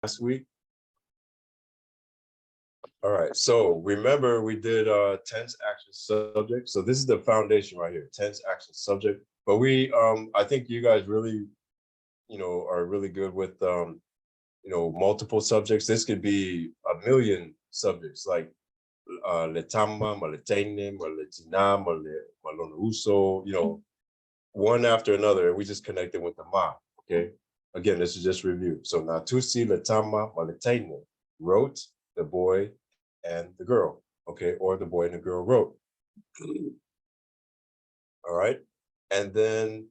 last week. All right, so remember we did tense action subject. So this is the foundation right here, tense action subject. But I think you guys really, are really good with multiple subjects. This could be a million subjects, like letama, maletene, maletina, malonuso, one after another. We just connected with the ma, okay? Again, this is just review. So natusi, letama, maletene, wrote, the boy and the girl, okay? Or the boy and the girl wrote. All right. And then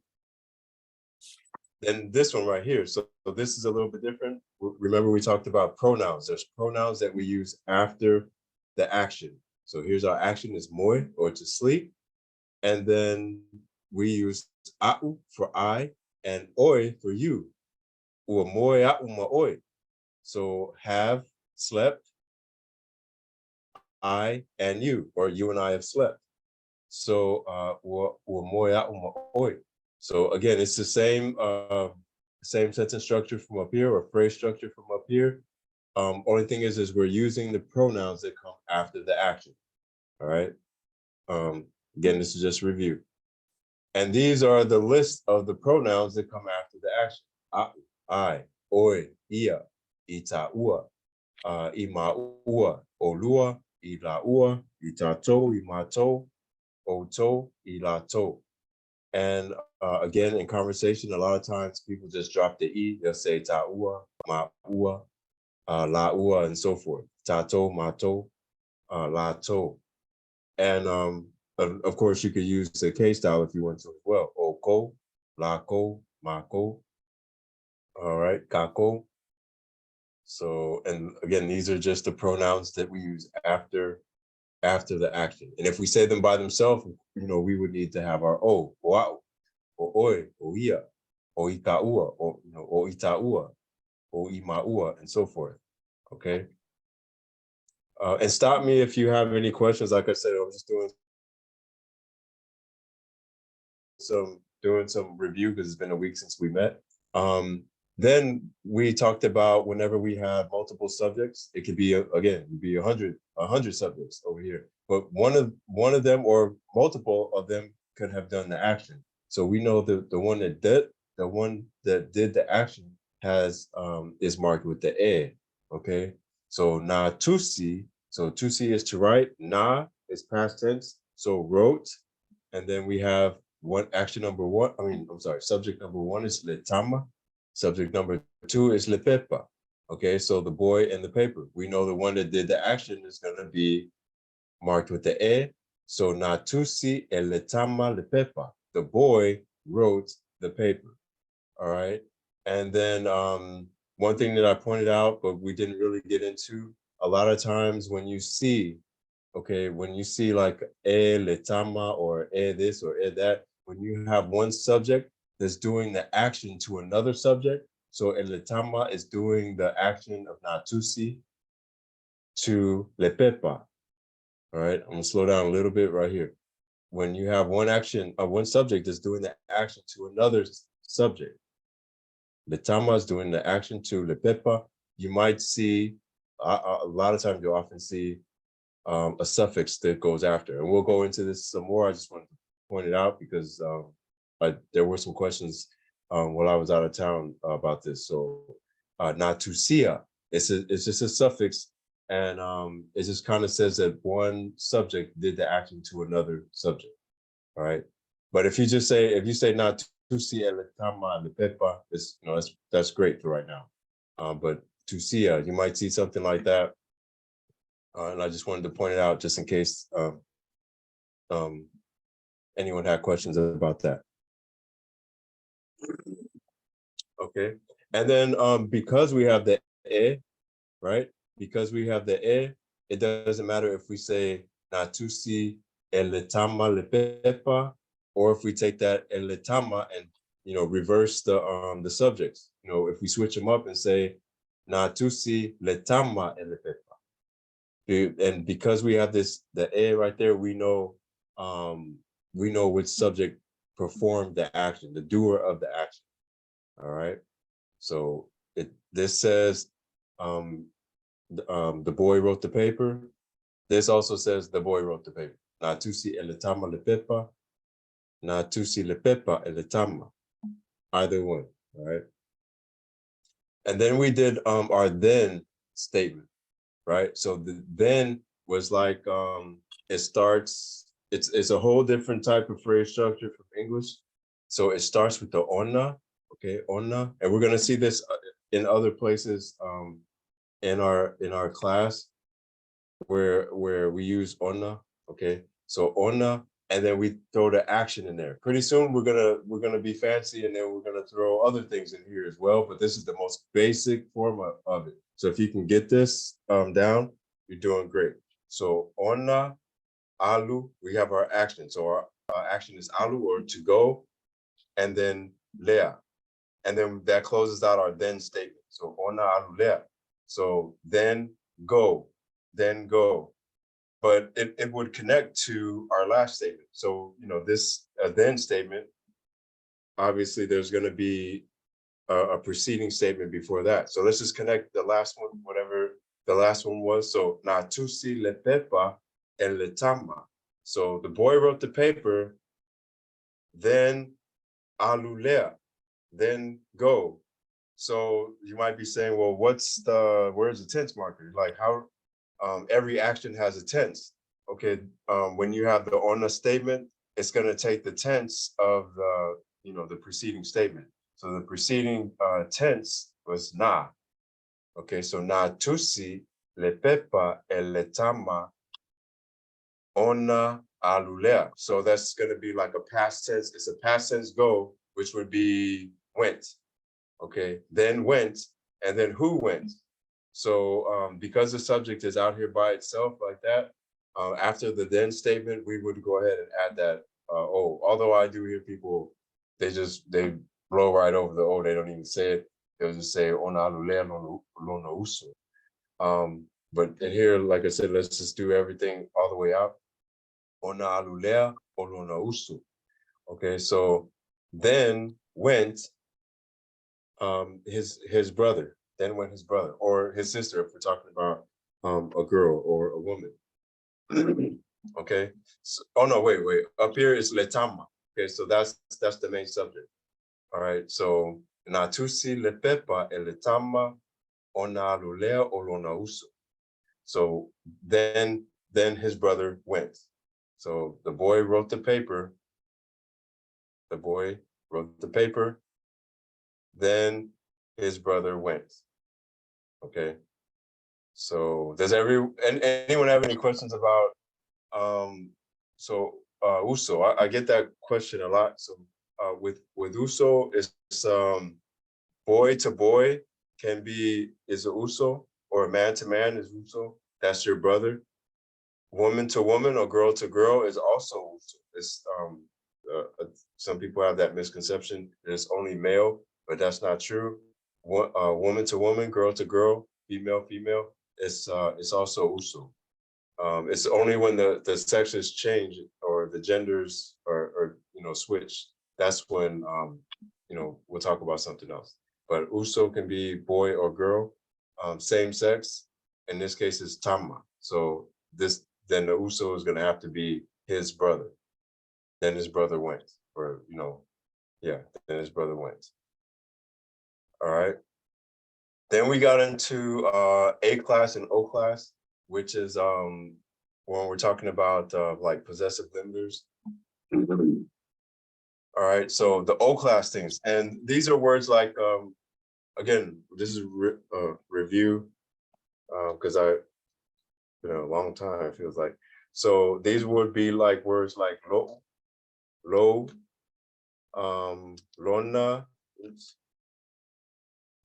this one right here. So this is a little bit different. Remember, we talked about pronouns. There's pronouns that we use after the action. So here's our action is moi, or to sleep. And then we use a'u for I and oi for you. Or moi a'u ma oi. So have slept, I and you, or you and I have slept. So or moi a'u ma oi. So again, it's the same sentence structure from up here, or phrase structure from up here. Only thing is we're using the pronouns that come after the action. All right. Again, this is just review. And these are the list of the pronouns that come after the action. I, oi, ia, ita ua, ima ua, olua, ila ua, itato, imato, oto, ilato. And again, in conversation, a lot of times people just drop the E. They'll say ta'ua, ma'ua, la'ua, and so forth. Tato, mato, lato. And of course, you could use the K style if you want to as well. Oko, lako, mako. All right, kako. So, and again, these are just the pronouns that we use after the action. And if we say them by themselves, we would need to have our o, oau, o oi, o ia, o itaua, o itaua, o imaua, and so forth. Okay. And stop me if you have any questions. Like I said, I'm just doing some review because it's been a week since we met. Then we talked about whenever we have multiple subjects, it could be again, it'd be 100 subjects over here. But one of them or multiple of them could have done the action. So we know the one that did the action has is marked with the e. Okay. So na tusi. So tusi is to write. Na is past tense. So wrote. And then we have subject number one is letama. Subject number two is lepepa. Okay, so the boy and the paper. We know the one that did the action is going to be marked with the e. So natusi el letama lepepa. The boy wrote the paper. All right. And then one thing that I pointed out, but we didn't really get into, a lot of times when you see like e letama or e this or e that, when you have one subject that's doing the action to another subject, so el letama is doing the action of natusi to lepepa. All right, I'm gonna slow down a little bit right here. When you have one subject that's doing the action to another subject, letama is doing the action to lepepa. You might see a lot of times you'll often see a suffix that goes after. And we'll go into this some more. I just wanted to point it out because there were some questions while I was out of town about this. So natusia, it's just a suffix, and it just kind of says that one subject did the action to another subject. All right. But if you say natusia letama lepepa, that's great for right now. But tusia, you might see something like that. And I just wanted to point it out just in case anyone had questions about that. Okay. And then because we have the e, right? Because we have the e, it doesn't matter if we say natusi eletama lepepa, or if we take that eletama and reverse the subjects. If we switch them up and say natusi letama elepepa. And because we have the A right there, we know which subject performed the action, the doer of the action. All right. So this says The boy wrote the paper. This also says the boy wrote the paper. Na tusi eletama lepepa, na tusi lepepa eletama. Either one, all right? And then we did our then statement, right? So the then was like it starts, it's a whole different type of phrase structure from English. So it starts with the ona, okay, ona, and we're gonna see this in other places in our class where we use ona, okay? So ona, and then we throw the action in there. Pretty soon we're gonna be fancy, and then we're gonna throw other things in here as well. But this is the most basic form of it. So if you can get this down, you're doing great. So ona, alu, we have our action. So our action is alu, or to go, and then lea, and then that closes out our then statement. So ona alu lea. So then go, then go. But it would connect to our last statement. So, you know, this then statement, obviously there's going to be a preceding statement before that. So let's just connect the last one, whatever the last one was. So, na tusi le pepa el letama. So the boy wrote the paper, then alulea, then go. So you might be saying, well, where's the tense marker? Like how every action has a tense. Okay, when you have the ona statement, it's going to take the tense of the preceding statement. So the preceding tense was na. Okay, so na tusi le pepa el letama ona alulea. So that's going to be like a past tense. It's a past tense go, which would be went. Okay, then went, and then who went. So because the subject is out here by itself like that, after the then statement, we would go ahead and add that oh. Although I do hear people, they blow right over the oh, they don't even say it. They'll just say ona alulea lona uso. But in here, like I said, let's just do everything all the way out. Ona alulea lona uso. Okay, so then went his brother, then went his brother or his sister, if we're talking about a girl or a woman. Okay, so, oh no, wait, up here is letama. Okay, so that's the main subject. All right, so natusi lepepa eletama ona lulea olona uso. So then his brother went. So the boy wrote the paper. The boy wrote the paper. Then his brother went. Okay. So does anyone have any questions about uso? I get that question a lot. So with uso, it's boy to boy is a uso, or man to man is uso. That's your brother. Woman to woman or girl to girl is also uso. It's some people have that misconception that it's only male, but that's not true. Woman to woman, girl to girl, female, it's also uso. It's only when the sexes change or the genders are switch. That's when we'll talk about something else. But uso can be boy or girl, same sex. In this case, it's tama. So then the uso is going to have to be his brother. Then his brother went, or then his brother went. All right. Then we got into A class and O class, which is when we're talking about like possessive limiters. All right, so the O class things, and these are words like again, this is review because I've been a long time, it feels like. So these would be like words like lo, lona,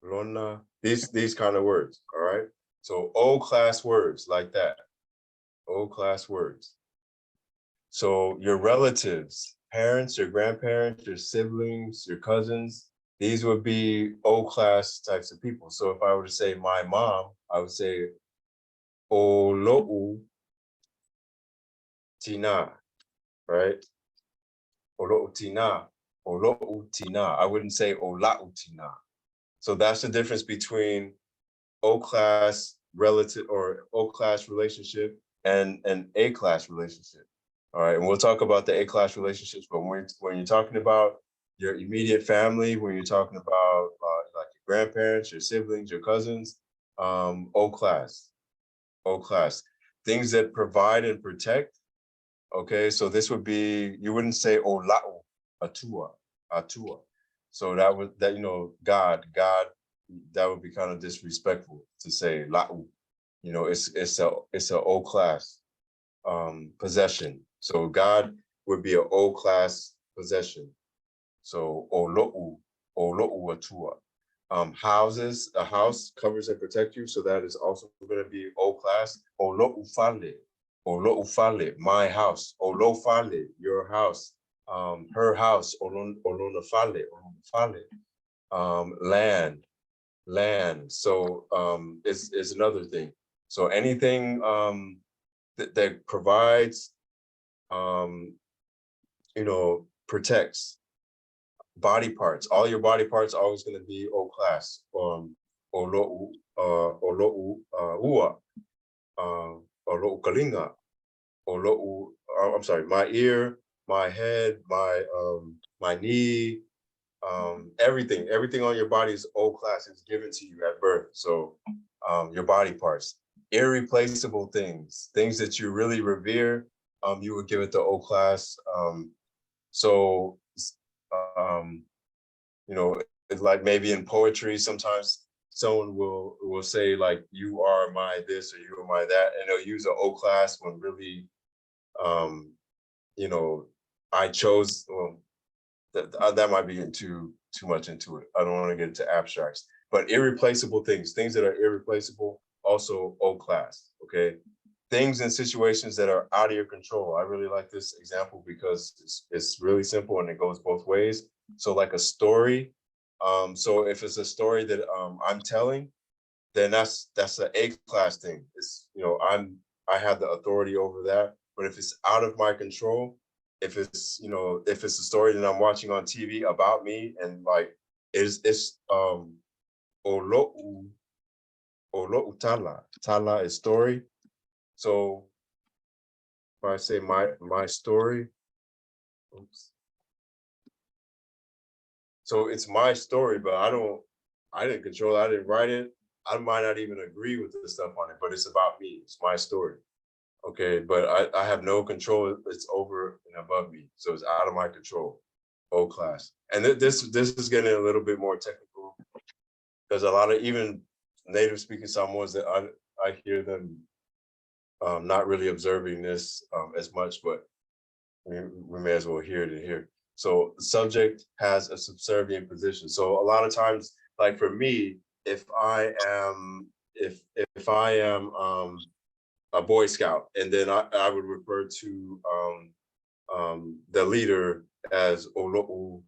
lona, these kind of words. All right, so O class words like that. O class words. So your relatives, parents, your grandparents, your siblings, your cousins, these would be O class types of people. So if I were to say my mom, I would say Olo'u Tina, right? Olo'u Tina, Olo'u Tina. I wouldn't say Ola'u Tina. So that's the difference between O class relative or O class relationship and an A class relationship. All right, and we'll talk about the A class relationships, but when you're talking about your immediate family, when you're talking about like your grandparents, your siblings, your cousins, O class, O class, things that provide and protect. Okay, so this would be, you wouldn't say Ola'u, Atua, Atua. So that would, that, God, that would be kind of disrespectful to say La'u. It's a O class possession. So God would be an O class possession. So Olo'u Atua. Houses, a house covers and protect you, so that is also going to be O class. Olo'u Fale. Olo'ufale, my house. Olofale, your house. Her house. Olonafale, Olonafale. Land. So is another thing. So anything that provides, protects body parts. All your body parts are always going to be O class. Olo'u ua. Olo'u kalinga. I'm sorry, my ear, my head, my knee, everything on your body is O class. It's given to you at birth. So your body parts, irreplaceable things that you really revere, you would give it the O class. So it's like maybe in poetry, sometimes someone will say like, you are my this or you are my that, and they'll use an O class when really I chose, well, that might be getting too much into it. I don't want to get into abstracts, but irreplaceable things that are irreplaceable, also O class, okay? Things and situations that are out of your control. I really like this example because it's really simple and it goes both ways. So like a story, so if it's a story that I'm telling, then that's an A class thing. It's, I have the authority over that. But if it's out of my control, if it's a story that I'm watching on TV about me and like it's olo'u tala is story. So if I say my story, oops. So it's my story, but I didn't control it. I didn't write it. I might not even agree with the stuff on it, but it's about me. It's my story. Okay, but I have no control. It's over and above me, so it's out of my control. O class, and this is getting a little bit more technical because a lot of even native speaking Samoans that I hear them not really observing this as much, but we may as well hear it in here. So the subject has a subservient position. So a lot of times, like for me, if I am a Boy Scout, and then I would refer to the leader as Olo'u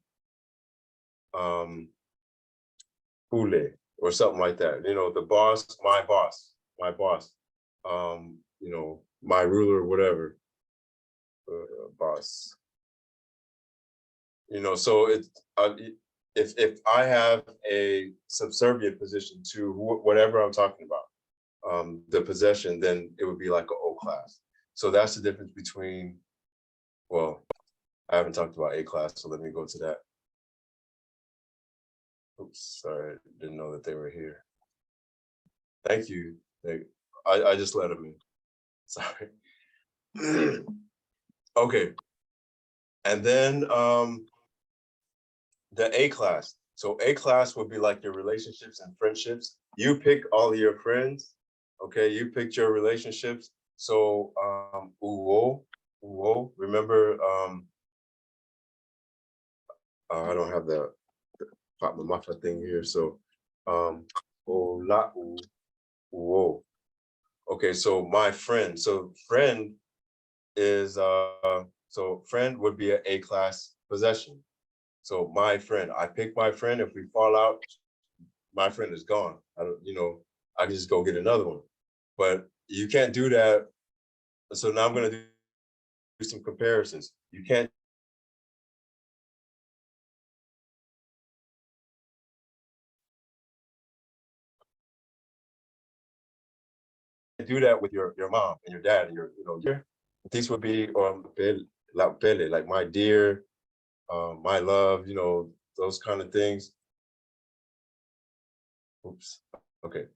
Hule or something like that. The boss, my boss, my ruler, whatever, boss. So it's if I have a subservient position to whatever I'm talking about, the possession, then it would be like an O class. So that's the difference between, well, I haven't talked about A class, so let me go to that. Oops, sorry, didn't know that they were here. Thank you. I just let them in. Sorry. Okay. And then the A class. So A class would be like your relationships and friendships. You pick all of your friends. Okay, you picked your relationships. So uwo, remember I don't have the Fatma thing here. So Ola'u uwo. Okay, so my friend. So friend is so friend would be an A class possession. So my friend, I pick my friend. If we fall out, my friend is gone. I can just go get another one. But you can't do that. So now I'm gonna do some comparisons. You can't do that with your mom and your dad and these would be like my dear, my love, those kind of things. Oops. Okay.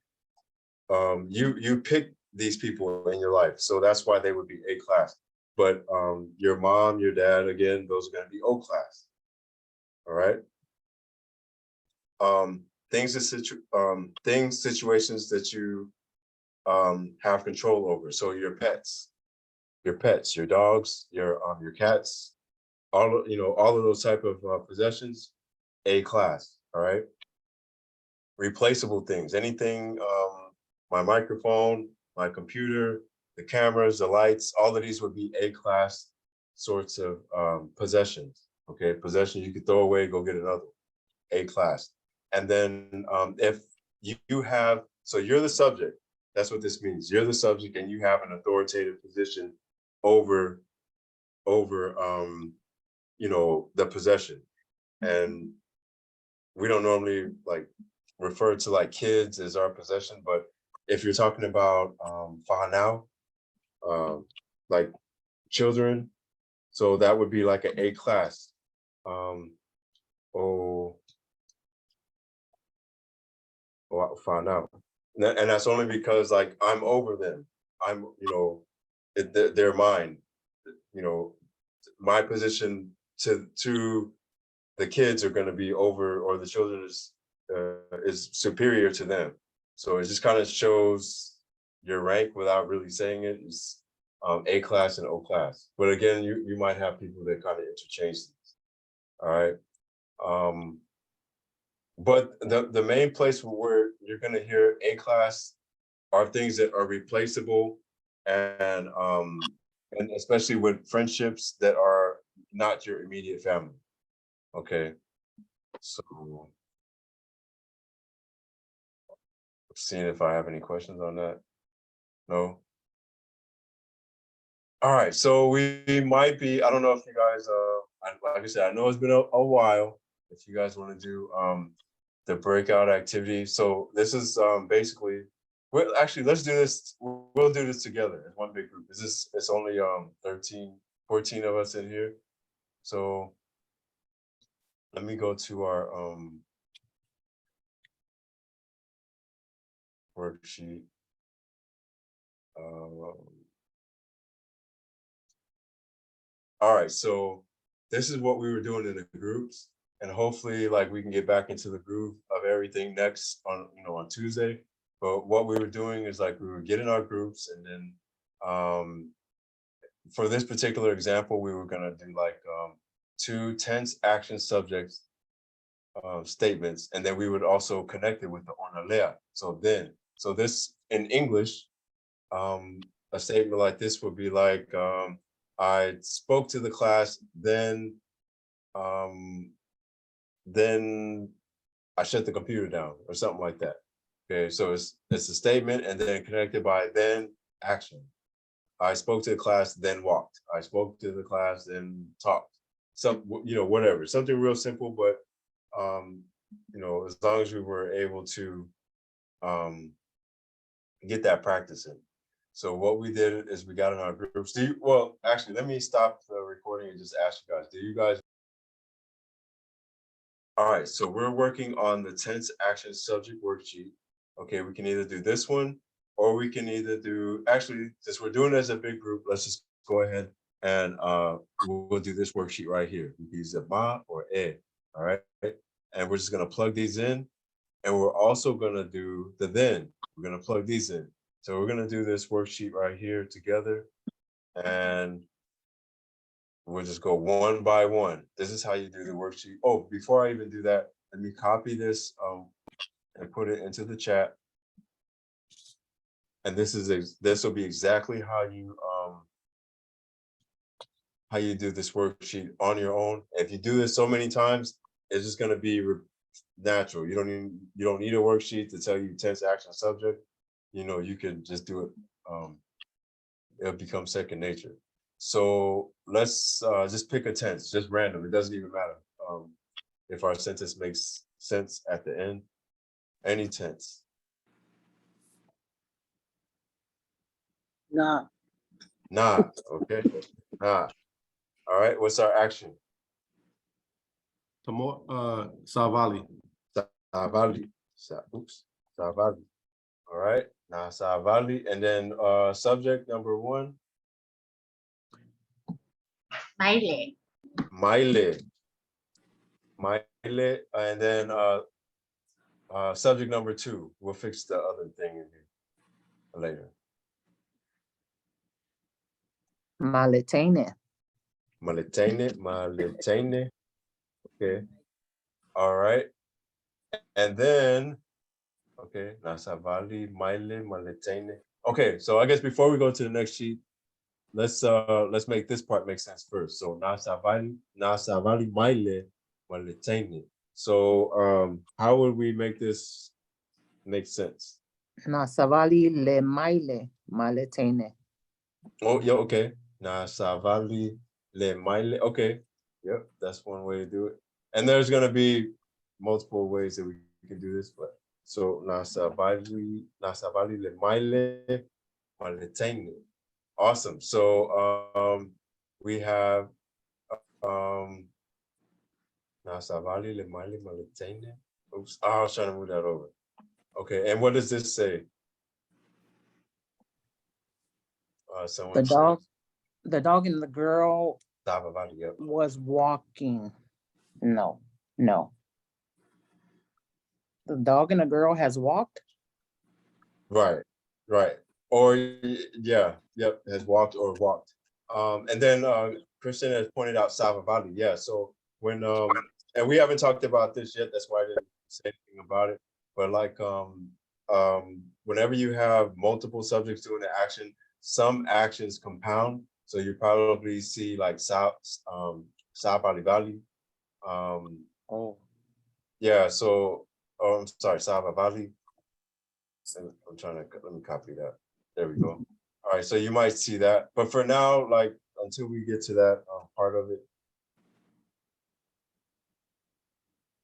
You pick these people in your life, so that's why they would be A class. But your mom, your dad, again, those are going to be O class. All right. Things, situations that you have control over. So your pets, your dogs, your cats, all of those type of possessions, A class. All right. Replaceable things, anything, my microphone, my computer, the cameras, the lights, all of these would be A class sorts of possessions. Okay, possessions you could throw away, go get another, A class. And then if you have, so you're the subject, that's what this means. You're the subject and you have an authoritative position over the possession. And we don't normally like refer to like kids as our possession, but if you're talking about now, like children, so that would be like an A class. Oh, find out. And that's only because like I'm over them. I'm, they're mine. My position to the kids are going to be over, or the children is superior to them. So it just kind of shows your rank without really saying it. It's A class and O class. But again, you might have people that kind of interchange things. All right. But the main place where you're going to hear A class are things that are replaceable, and especially with friendships that are not your immediate family. Okay. So seeing if I have any questions on that. No. All right. So we might be, I don't know if you guys, like I said, I know it's been a while. If you guys want to do the breakout activity. So this is basically, well, actually, let's do this. We'll do this together as one big group. It's only 13, 14 of us in here. So let me go to our worksheet. All right, so this is what we were doing in the groups, and hopefully like we can get back into the groove of everything next on Tuesday. But what we were doing is like we were getting our groups, and then for this particular example, we were gonna do like 2 tense action subjects statements, and then we would also connect it with the onalea. So this in English, a statement like this would be like, I spoke to the class, then I shut the computer down, or something like that. Okay, so it's a statement and then connected by then action. I spoke to the class, then walked. I spoke to the class, then talked. Whatever. Something real simple, but as long as we were able to get that practice in. So what we did is we got in our groups. Actually, let me stop the recording and just ask you guys, do you guys? All right, so we're working on the tense action subject worksheet. Okay, we can either do this one, or we can either do, actually, since we're doing it as a big group, let's just go ahead and we'll do this worksheet right here. We can use a ma or e, all right? And we're just gonna plug these in, and we're also gonna do the then. We're gonna plug these in. So we're gonna do this worksheet right here together, and we'll just go one by one. This is how you do the worksheet. Oh, before I even do that, let me copy this and put it into the chat. And this will be exactly how you do this worksheet on your own. If you do this so many times, it's just gonna be natural. You don't need a worksheet to tell you tense action subject. You can just do it. It'll become second nature. So let's just pick a tense, just random. It doesn't even matter if our sentence makes sense at the end. Any tense. Nah. Nah. Okay. Nah. All right. What's our action? Savali. Savali. Oops. Savali. All right. Nah, Savali. And then subject number 1. Baile. Maile. Maile. And then subject number 2. We'll fix the other thing in here later. Maletene. Maletene. Okay. All right. And then, okay, Nasavali, Maile, Maletene. Okay, so I guess before we go to the next sheet, let's make this part make sense first. So Nasavali, Maile, Maletene. So how would we make this make sense? Nasavali le maile maletene. Oh, yeah, okay. Nasavali, Le Maile. Okay. Yep, that's one way to do it. And there's gonna be multiple ways that we can do this, but so Nasavali Le Maile Maletene. Awesome. So we have Nasavali Le Maile Maletene. Oops, I was trying to move that over. Okay, and what does this say? The dog and the girl Yep. was walking. No. The dog and the girl has walked. Right. Or yeah, yep, has walked or walked. And then Christian has pointed out Savavali. Yeah, so when and we haven't talked about this yet, that's why I didn't say anything about it. But like whenever you have multiple subjects doing the action, some actions compound. So you probably see like Savalivali. Yeah, so I'm sorry, Savavali. I'm trying to let me copy that. There we go. All right, so you might see that, but for now, like until we get to that part of it.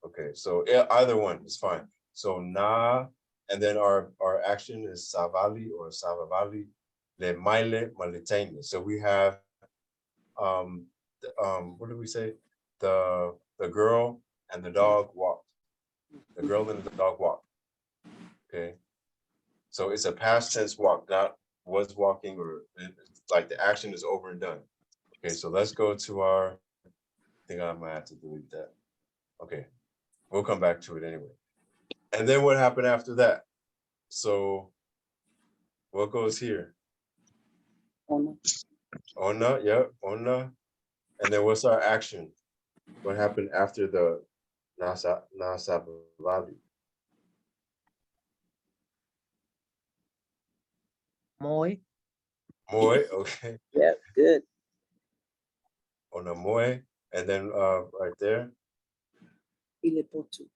Okay, so yeah, either one is fine. So na, and then our action is savali or savavali, le maile maletene. So we have what did we say? The girl and the dog walked. The girl and the dog walked. Okay. So it's a past tense walk, not was walking or like the action is over and done. Okay, so let's go to our, I think I might have to delete that. Okay, we'll come back to it anyway. And then what happened after that? So what goes here? Ona, yeah, ona. And then what's our action? What happened after the nasabali? Moy. Moy, okay. Yep, good. Ona moy. And then right there. Ilepotu.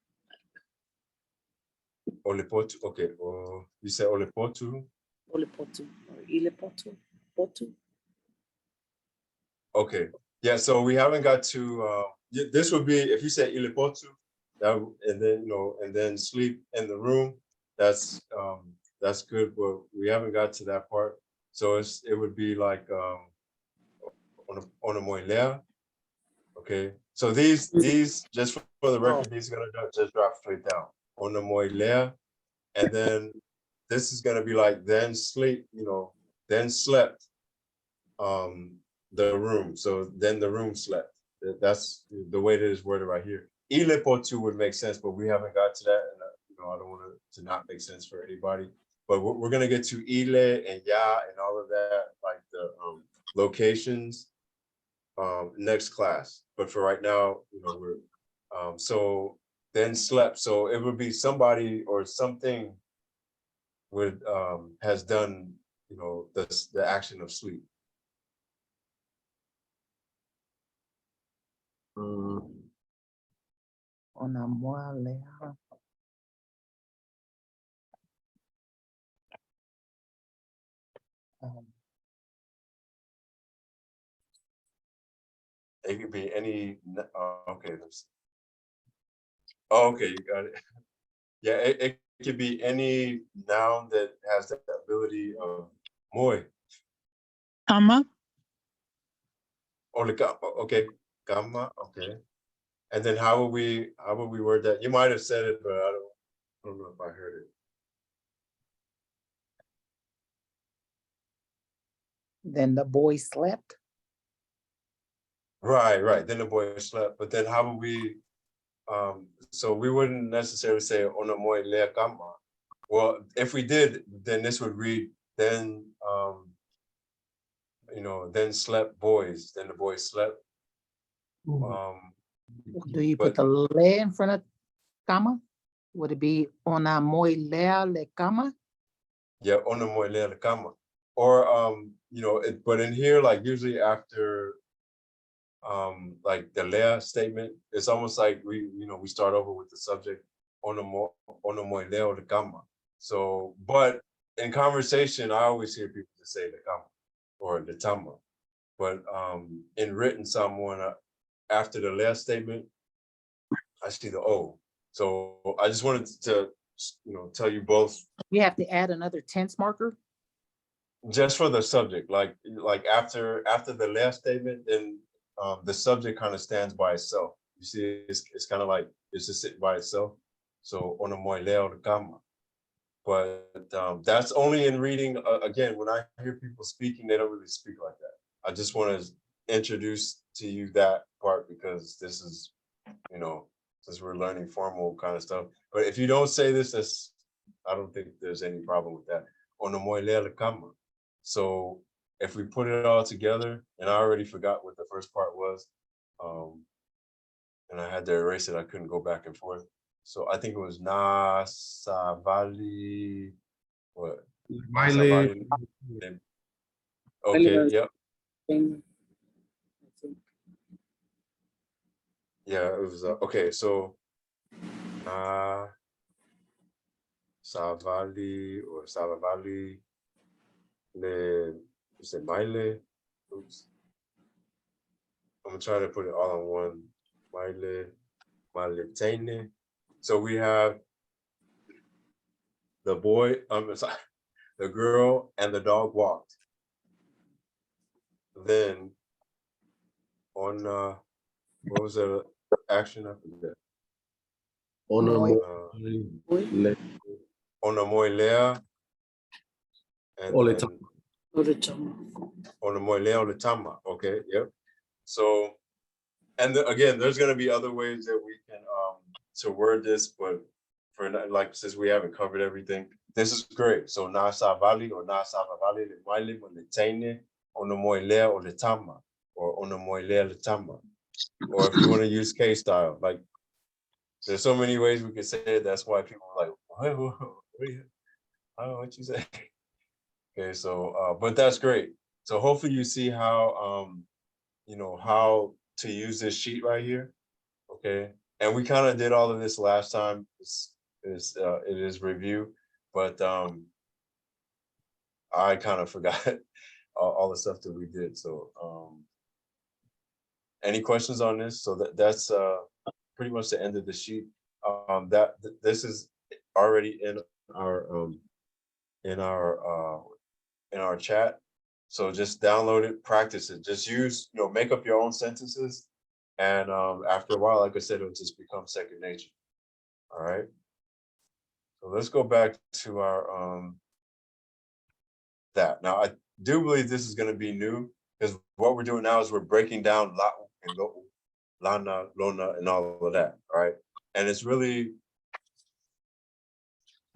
Olepotu, okay. You said olepotu? Olepotu or ilepotu. Potu. Okay. Yeah, so we haven't got to this would be if you say ilipotu, that and then and then sleep in the room, that's good, but we haven't got to that part. So it would be like on a moilea. Okay. So these just for the record, these are gonna just drop straight down. On a moilea, and then this is gonna be like then sleep, then slept. The room. So then the room slept. That's the way that is worded right here. Ilepotu would make sense, but we haven't got to that. And I don't want it to not make sense for anybody. But we're gonna get to Ile and Ya and all of that, like the locations, next class. But for right now, we're so then slept. So it would be somebody or something would has done, the action of sleep. Ona moalea. It could be any. Okay, let's. Oh, okay, you got it. Yeah, it could be any noun that has the ability of moy. Kama, Okay, kama, okay. And then how would we word that? You might have said it, but I don't know if I heard it. Then the boy slept. Right. Then the boy slept. But then how would we so we wouldn't necessarily say ona moe lea kama. Well, if we did, then this would read then then slept boys, then the boys slept. Do you But- put the le in front of kama? Would it be ona moi lea le kama? Yeah, ona moe lea le kama. Or but in here, like usually after like the lea statement, it's almost like we start over with the subject ona moe lea le kama. So, but in conversation, I always hear people just say the kama or the tama. But in written Samoan, after the last statement, I see the O. So I just wanted to, tell you both You have to add another tense marker. just for the subject. Like after the last statement, then the subject kind of stands by itself. You see, it's kind of like it's just sitting by itself. So ona moe leo de kama. But that's only in reading. Again, when I hear people speaking, they don't really speak like that. I just want to introduce to you that part because this is, since we're learning formal kind of stuff. But if you don't say this, I don't think there's any problem with that. Ona moe lea le kama. So if we put it all together, and I already forgot what the first part was, and I had to erase it, I couldn't go back and forth. So I think it was na savali, what? Na Maile, savali. Okay, yep. Thing. Yeah, it was okay. So na savali or savavali le is it maile? Oops. I'm gonna try to put it all in one. Maile maletene. So we have the boy, sorry, the girl and the dog walked. Then on what was the action after that? Ona Moi. Moe Le Ona moe lea, and Ole then Orachama. ona moe lea ole tama. Okay, yep. So, and again, there's gonna be other ways that we can to word this, but for like since we haven't covered everything, this is great. So na savali or na savavali le maile mo le taine, ona moe lea ole tama, or ona moe lea le tama. Or if you want to use K style, like there's so many ways we can say it. That's why people are like, what I don't know what you say. Okay, so but that's great. So hopefully you see how how to use this sheet right here. Okay. And we kind of did all of this last time. It is review, but I kind of forgot all the stuff that we did. So any questions on this? So that's pretty much the end of the sheet. This is already in our in our chat. So just download it, practice it. Just use, make up your own sentences. And after a while, like I said, it'll just become second nature. All right. So let's go back to our that. Now I do believe this is going to be new because what we're doing now is we're breaking down la'u and lo'u, lana, lona, and all of that. All right. And it's really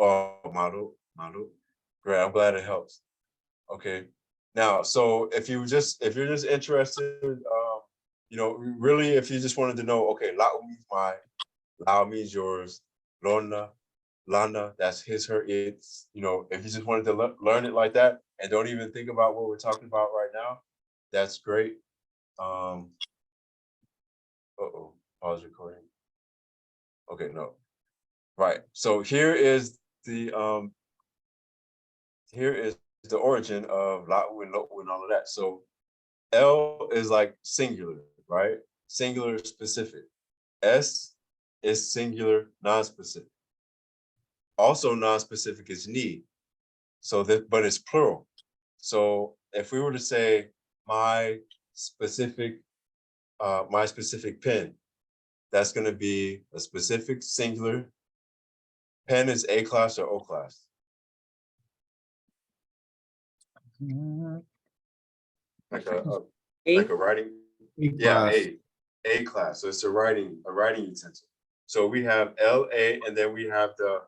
maru. Great. I'm glad it helps. Okay. Now, so if you're just interested, really, if you just wanted to know, okay, la'u means mine, lao means yours, lona, lana, that's his, her, it's, if you just wanted to learn it like that and don't even think about what we're talking about right now, that's great. Pause recording. Okay, no. Right. So here is the origin of la'u and lo'u and all of that. So L is like singular, right? Singular specific. S is singular non-specific. Also non-specific is ni. So that, but it's plural. So if we were to say my specific pen, that's going to be a specific singular. Pen is A class or O class? Mm, Like a A. like a writing. Yeah, class. A class. So it's a writing utensil. So we have LA, and then we have the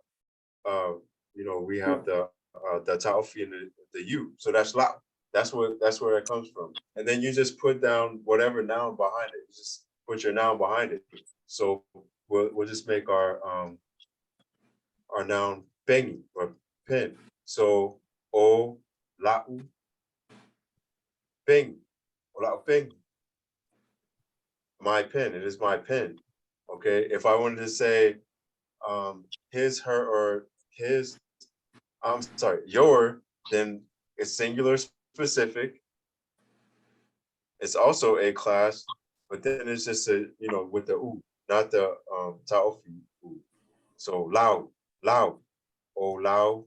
we have the Taufi and the U. So that's la. That's where it comes from. And then you just put down whatever noun behind it. You just put your noun behind it. So we'll just make our noun pengi or pen. So o lau pengi. O lau pengi. My pen. It is my pen. Okay. If I wanted to say his, her, or his, I'm sorry, your, then it's singular specific. It's also a class, but then it's just a, with the u, not the taofi u. So lao, o lao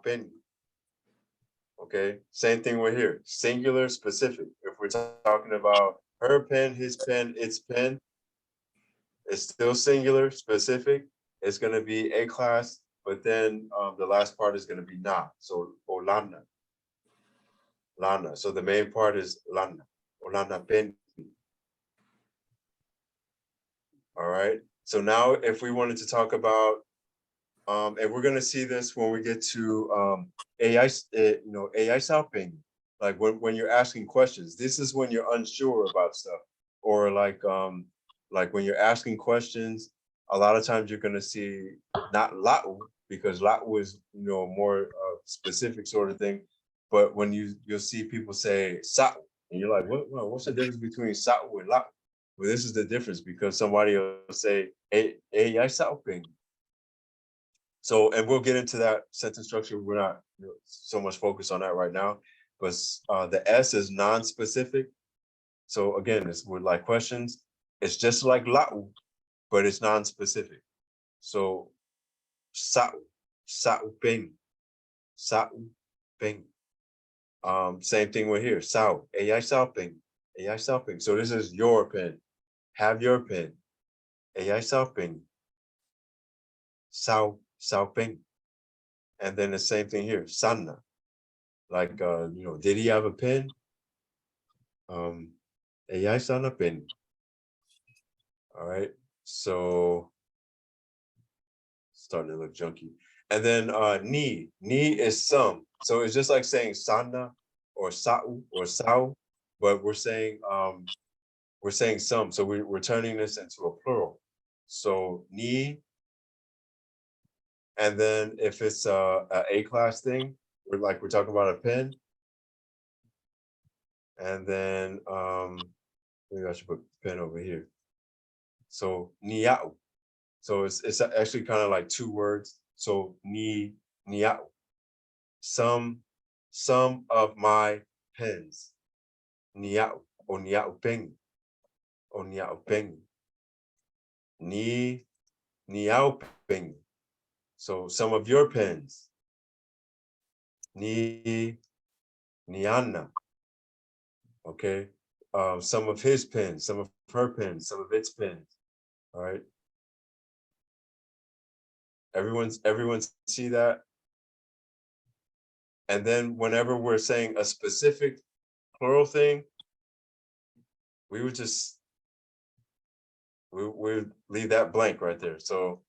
pen. Okay, same thing with here, singular specific. If we're talking about her pen, his pen, its pen, it's still singular specific. It's going to be a class, but then the last part is going to be na. So olana, lana. So the main part is lana, olana pen. All right. So now, if we wanted to talk about, and we're going to see this when we get to AI, AI shopping. Like when you're asking questions, this is when you're unsure about stuff, or like when you're asking questions. A lot of times you're going to see not lau, because lau is more specific sort of thing, but when you'll see people say sa, and you're like, what's the difference between sa and lau? Well, this is the difference, because somebody will say AI shopping. So, and we'll get into that sentence structure. We're not so much focused on that right now, but the S is non-specific. So again, it's with like questions. It's just like lau, but it's non-specific. So sa ping. Same thing with here. Sao, AI ping. So this is your pen. Have your pen. AI ping. Sao ping. And then the same thing here. Sana. Like did he have a pen? AI sana pen. All right. So starting to look junky. And then ni is some. So it's just like saying sana or sa'u or sao, but we're saying some. So we're turning this into a plural. So ni, and then if it's a class thing, we're talking about a pen. And then maybe I should put pen over here. So nia'u. So it's actually kind of like two words. So nia'u. Some of my pens. Nia'u or nia'u peng. Or nia'u peng. Nia'u peng. So some of your pens. Niana. Okay. Some of his pens, some of her pens, some of its pens. All right. Everyone see that? And then whenever we're saying a specific plural thing, we would just we leave that blank right there. So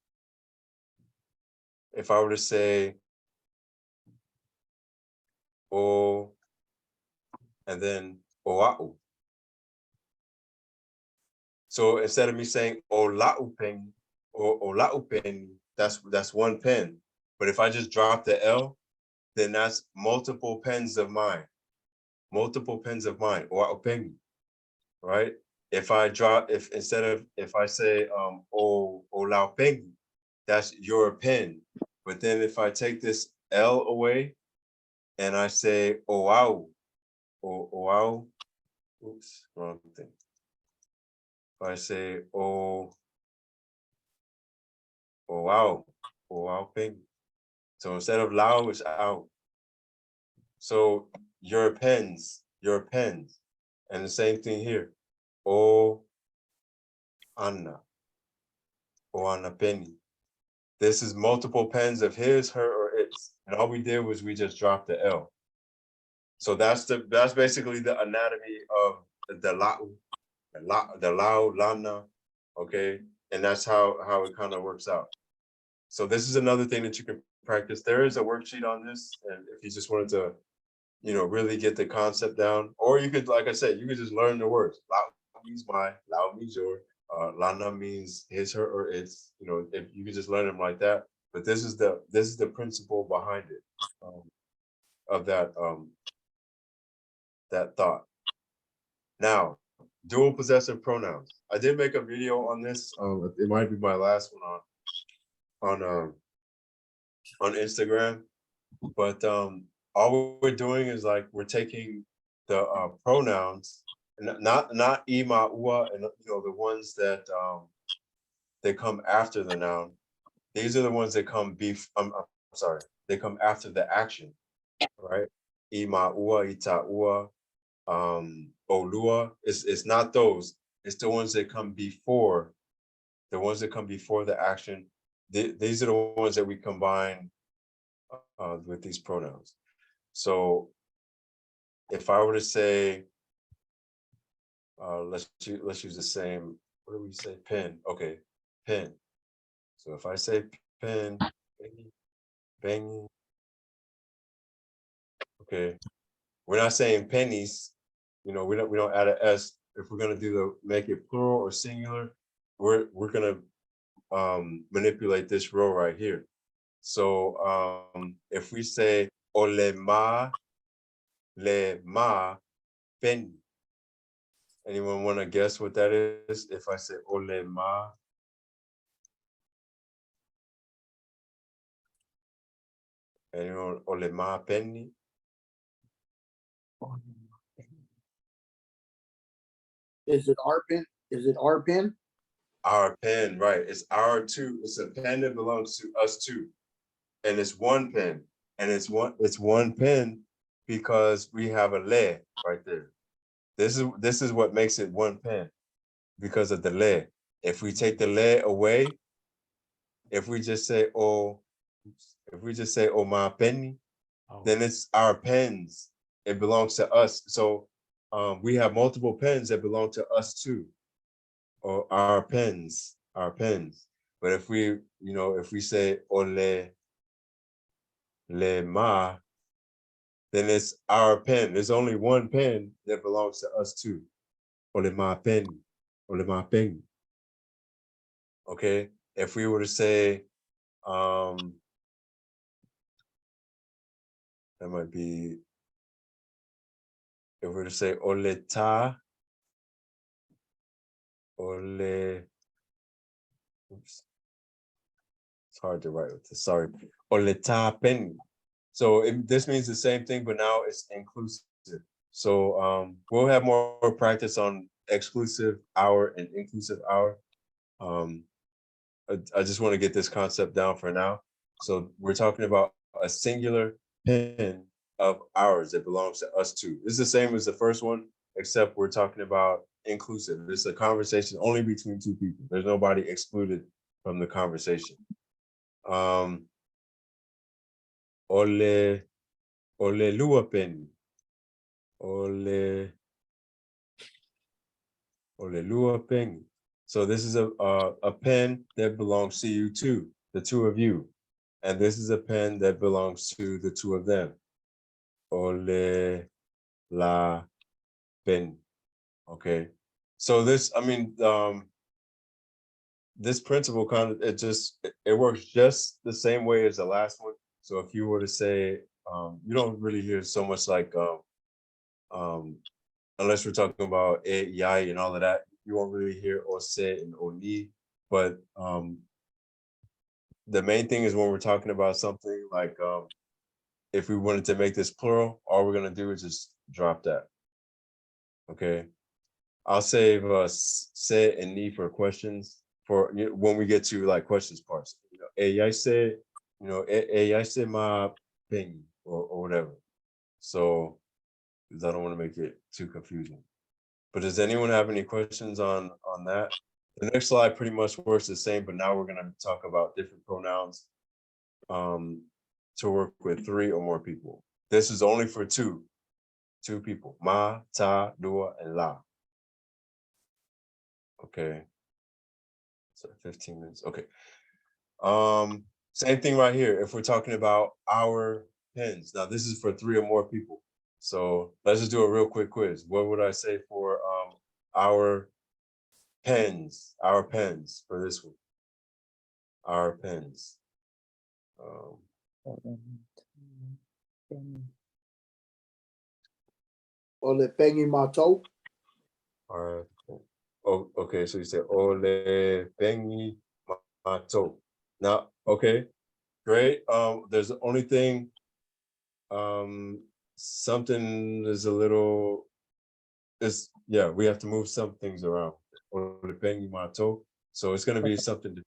if I were to say o and then oa'u. So instead of me saying ola'u pen or ola'u pen, that's one pen. But if I just drop the L, then that's multiple pens of mine. Multiple pens of mine, oa'u pen, right? If I say olau pen, that's your pen. But then if I take this L away and I say oau, oau, oops, wrong thing. If I say wow, pen. So instead of lao, it's out. So your pens, and the same thing here. O Anna, O Anna Penny. This is multiple pens of his, her, or its, and all we did was we just dropped the L. So that's basically the anatomy of the lao, lana, okay, and that's how it kind of works out. So this is another thing that you can practice. There is a worksheet on this, and if you just wanted to, really get the concept down, or you could, like I said, you could just learn the words. Lao means my, lao means your, lana means his, her, or its. If you could just learn them like that. But this is the principle behind it, of that thought. Now, dual possessive pronouns. I did make a video on this. It might be my last one on Instagram, but all we're doing is like we're taking the pronouns, not ima, ua, and the ones that they come after the noun. These are the ones that come I'm sorry, they come after the action, right? Ima, ua, ita, ua, olua. It's not those. It's the ones that come before. The ones that come before the action. These are the ones that we combine with these pronouns. So if I were to say, let's use the same. What do we say? Pen. Okay, pen. So if I say pen, bang, okay, we're not saying pennies. We don't add an S. If we're gonna make it plural or singular, we're gonna manipulate this row right here. So if we say olema, le ma, pen. Anyone want to guess what that is? If I say olema, anyone olema penny? Is it our pen? Is it our pen? Our pen, right? It's our two. It's a pen that belongs to us too, and it's one pen, and it's one pen because we have a le right there. This is what makes it one pen, because of the le. If we take the le away, if we just say oh my penny, then it's our pens. It belongs to us. So we have multiple pens that belong to us too, or our pens. But if we say ole le ma, then it's our pen. There's only one pen that belongs to us too. Ole ma pen, ole ma pen. Okay. If we were to say, that might be, if we were to say ole ta, ole, oops, it's hard to write with this, sorry. Ole ta pen. So this means the same thing, but now it's inclusive. So we'll have more practice on exclusive hour and inclusive hour. I just want to get this concept down for now. So we're talking about a singular pen of ours that belongs to us too. This is the same as the first one, except we're talking about inclusive. It's a conversation only between two people. There's nobody excluded from the conversation. Ole lua pen. Ole lua pen. So this is a pen that belongs to you too, the two of you. And this is a pen that belongs to the two of them. Ole la pen. Okay. So this, this principle it works just the same way as the last one. So if you were to say, you don't really hear so much like, unless we're talking about yai and all of that, you won't really hear ose and oni. But the main thing is when we're talking about something like, if we wanted to make this plural, all we're gonna do is just drop that. Okay. I'll save se and ni for questions for when we get to like questions parts. I say, I say my opinion or whatever. So, 'cause I don't want to make it too confusing. But does anyone have any questions on that? The next slide pretty much works the same, but now we're gonna talk about different pronouns to work with 3 or more people. This is only for two people, ma, ta, dua, and la. Okay. So 15 minutes. Okay. Same thing right here. If we're talking about our pens, now this is for 3 or more people. So let's just do a real quick quiz. What would I say for our pens? Our pens for this one. Our pens. Ole pengi mato. Our, oh, okay. So you say ole pengi mato. Now, okay, great. There's the only thing. Something is a little. It's yeah. We have to move some things around. Ole pengi mato. So it's gonna be something.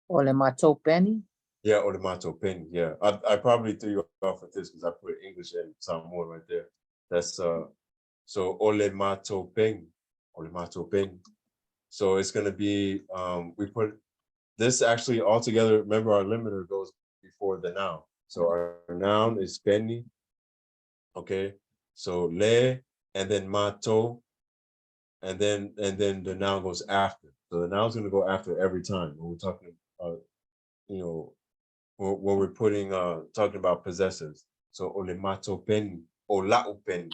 Ole mato penny. Yeah, or the mato penny. Yeah, I probably threw you off with this because I put English and Samoan right there. That's so ole mato penny, ole mato penny. So it's gonna be we put this actually all together. Remember, our limiter goes before the noun. So our noun is penny. Okay, so le and then mato, and then the noun goes after. So the noun's gonna go after every time when we're talking. You know. When we're putting talking about possessives. So ole mato penny, olau penny,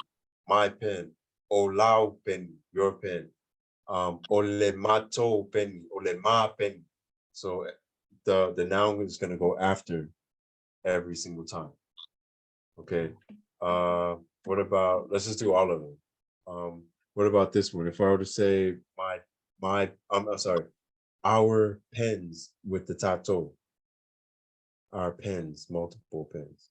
my pen, olau penny, your pen. Ole mato penny, ole ma penny. So the noun is gonna go after every single time. Okay. What about let's just do all of them. What about this one? If I were to say I'm sorry, our pens with the tato. Our pens, multiple pens.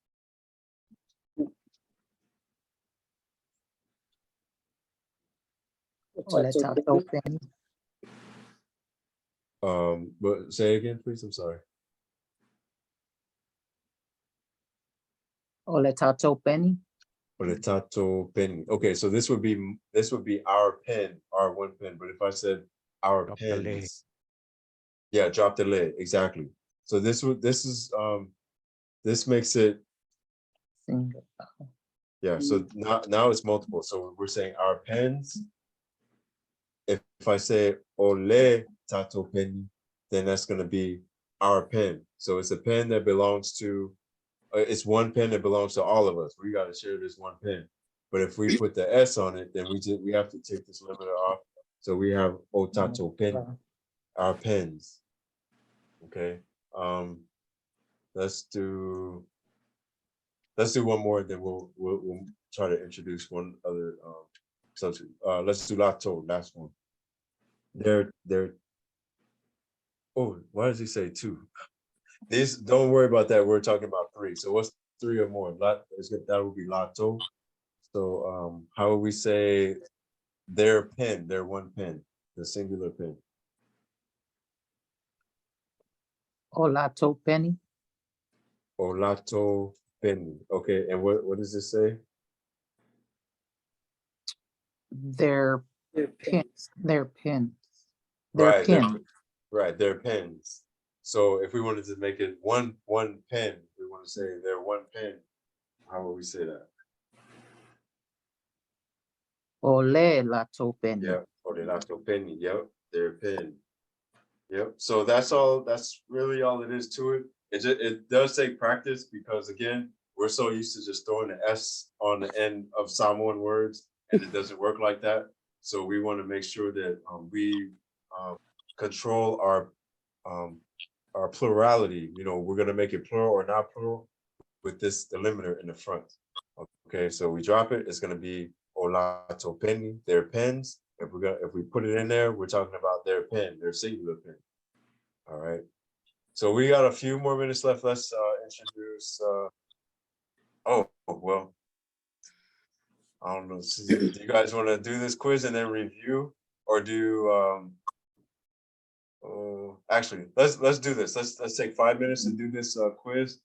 Ole tato penny. But say again, please. I'm sorry. Ole tato penny. Or the tato pen. Okay, so this would be our pen, our one pen. But if I said our Drop the lid. pens, yeah, drop the lid exactly. So this makes it Single. yeah. So now it's multiple. So we're saying our pens. If I say ole tato penny, then that's gonna be our pen. So it's a pen that belongs to. It's one pen that belongs to all of us. We got to share this one pen. But if we put the S on it, then we have to take this limiter off. So we have otato pen, our pens. Okay. Let's do one more. Then we'll try to introduce one other subject. Let's do lato. Last one. They're. Oh, why does he say 2? These don't worry about that. We're talking about 3. So what's 3 or more? That would be lato. So how would we say their pen, their one pen, the singular pen? Olato penny. Olato penny. Okay, and what does this say? Their pens. Their pens. Their Right, pen. right, their pens. So if we wanted to make it one pen, we want to say their one pen. How would we say that? Ole lato penny. Yeah, olato penny. Yep, their pen. Yep. So that's all. That's really all it is to it. It does take practice because again, we're so used to just throwing the S on the end of Samoan words, and it doesn't work like that. So we want to make sure that we control our plurality. You know, we're gonna make it plural or not plural with this delimiter in the front. Okay, so we drop it. It's gonna be olato penny, their pens. If we put it in there, we're talking about their pen, their singular pen. All right. So we got a few more minutes left. Let's introduce. Oh well, I don't know. Do you guys want to do this quiz and then review, or do actually let's do this. Let's take 5 minutes to do this quiz,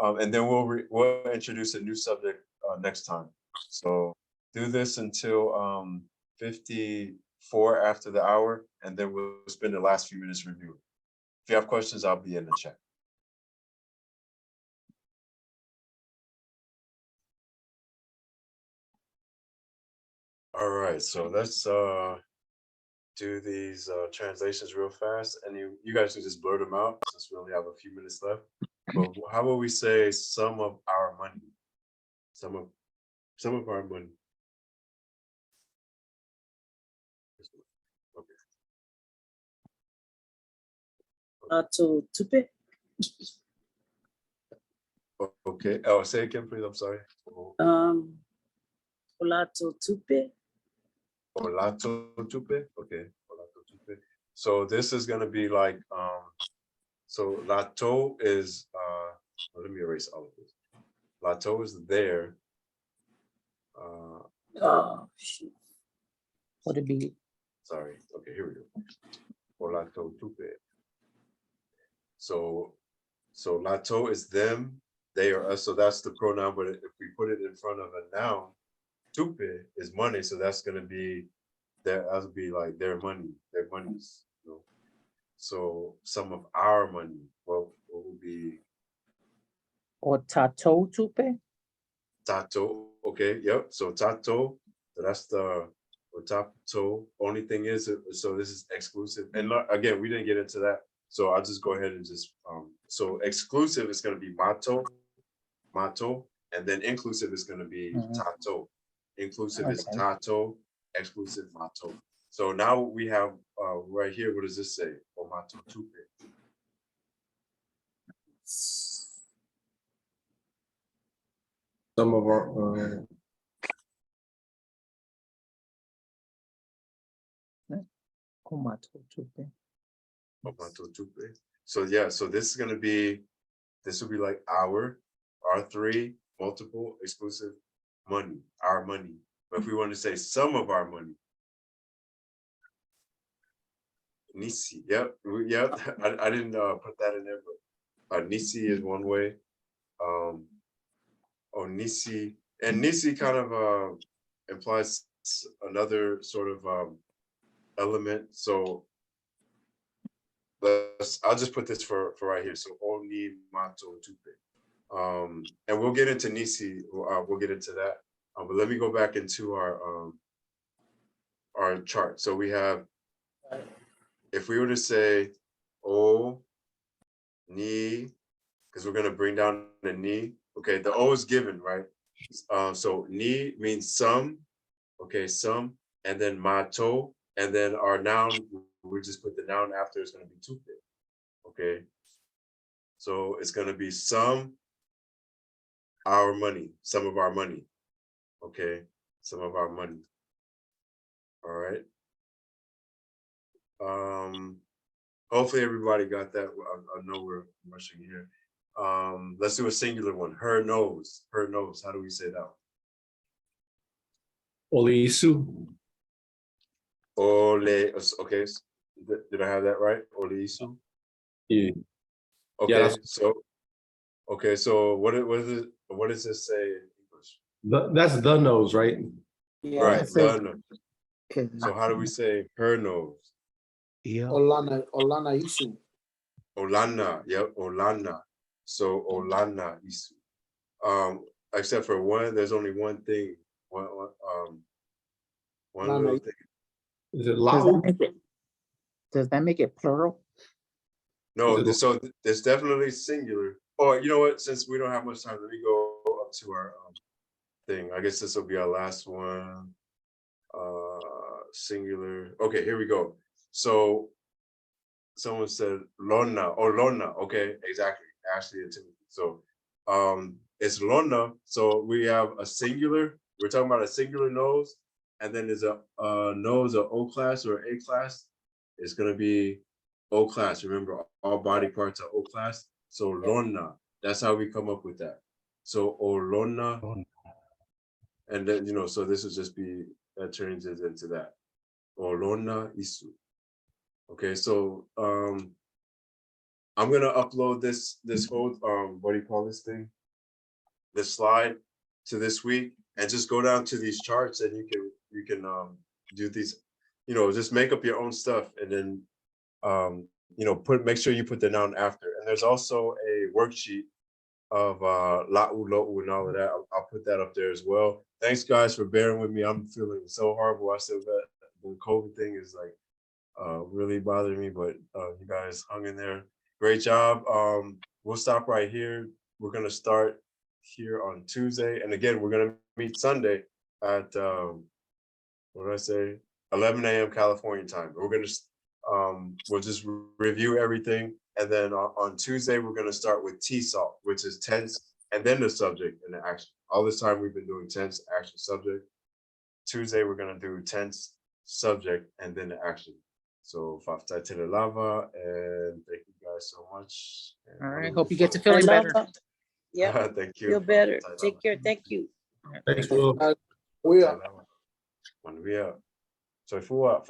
And then we'll introduce a new subject next time. So do this until 54 after the hour, and then we'll spend the last few minutes reviewing. If you have questions, I'll be in the chat. All right, so let's do these translations real fast, and you guys can just blurt them out since we only have a few minutes left. But how about we say some of our money? Some of our money. Okay. To tupe. Okay. Oh, say again, please. I'm sorry. Olato tupe. Olato tupe. Okay. Olato tupe. So this is gonna be like so lato is let me erase all of this. Lato is there. Oh shoot. Would it be Sorry. Okay, here we go. Olato tupe. So lato is them, they are us. So that's the pronoun. But if we put it in front of a noun, tupe is money. So that's gonna be that would be like their money, their monies. You know? So some of our money. Well, what would be or tato tupe? tato? Okay, yep. So tato. So that's the or tato. Only thing is, so this is exclusive. And again, we didn't get into that. So I'll just go ahead and just so exclusive is going to be mato, and then inclusive is going to be tato. Inclusive is Okay. tato, exclusive mato. So now we have right here, what does this say? O mato tupe. Some of our Kumato tupe. O mato tupe. So yeah, so this is going to be, this will be like our three, multiple, exclusive, money, our money. But if we want to say some of our money, Nisi, yep, yep. I didn't put that in there, but Nisi is one way. Nisi, and Nisi kind of implies another sort of element. So I'll just put this for right here. So Oni Mato Tupe. And we'll get into Nisi. We'll get into that. But let me go back into our chart. So we have, if we were to say O Ni, because we're gonna bring down the Ni. Okay, the O is given, right? So Ni means some. Okay, some, and then Mato, and then our noun. We just put the noun after. It's gonna be Tupe. Okay, so it's gonna be some our money, some of our money. Okay, some of our money. All right. Hopefully everybody got that. I know we're rushing here. Let's do a singular one. Her nose. Her nose. How do we say that? Olisu. Ole. Okay. Did I have that right? Oleisu. Yeah. Okay. Yeah, So what does this say in English? that's the nose, right? Yeah, Right. it says So how do we say her nose? yeah. Olana isu. Olana. Yep. Olana. So Olana isu. Except for one, there's only one thing. One Lana little isu. thing. Is it Does Lau? that make it, does that make it plural? No, Is it- so there's definitely singular. Or you know what? Since we don't have much time, let me go up to our thing. I guess this will be our last one. Singular. Okay, here we go. So someone said Lona or Lona. Okay, exactly. Ashley and Timothy. So it's Lona. So we have a singular. We're talking about a singular nose, and then there's a nose, a O class or A class. It's gonna be O class. Remember, all body parts are O class. So Lona. That's how we come up with that. So Olona, and then so this would just be that turns it into that. Olona isu. Okay, so I'm gonna upload this whole what do you call this thing? This slide to this week, and just go down to these charts, and you can do these, just make up your own stuff, and then make sure you put the noun after. And there's also a worksheet of la'u, lo'u, and all of that. I'll put that up there as well. Thanks guys for bearing with me. I'm feeling so horrible. I still got the COVID thing is like really bothering me, but you guys hung in there. Great job. We'll stop right here. We're gonna start here on Tuesday, and again, we're gonna meet Sunday at what did I say? 11 a.m. California time. We're gonna we'll just review everything, and then on Tuesday we're gonna start with T-SALT, which is tense, and then the subject and the action. All this time we've been doing tense, action, subject. Tuesday we're gonna do tense, subject, and then the action. So Fafta Tele Lava, and thank you guys so much. All right, hope you get to feeling better. Yeah, Thank you. feel better. Take care. Thank you. Thanks, Will. We are. When we are. So if we are,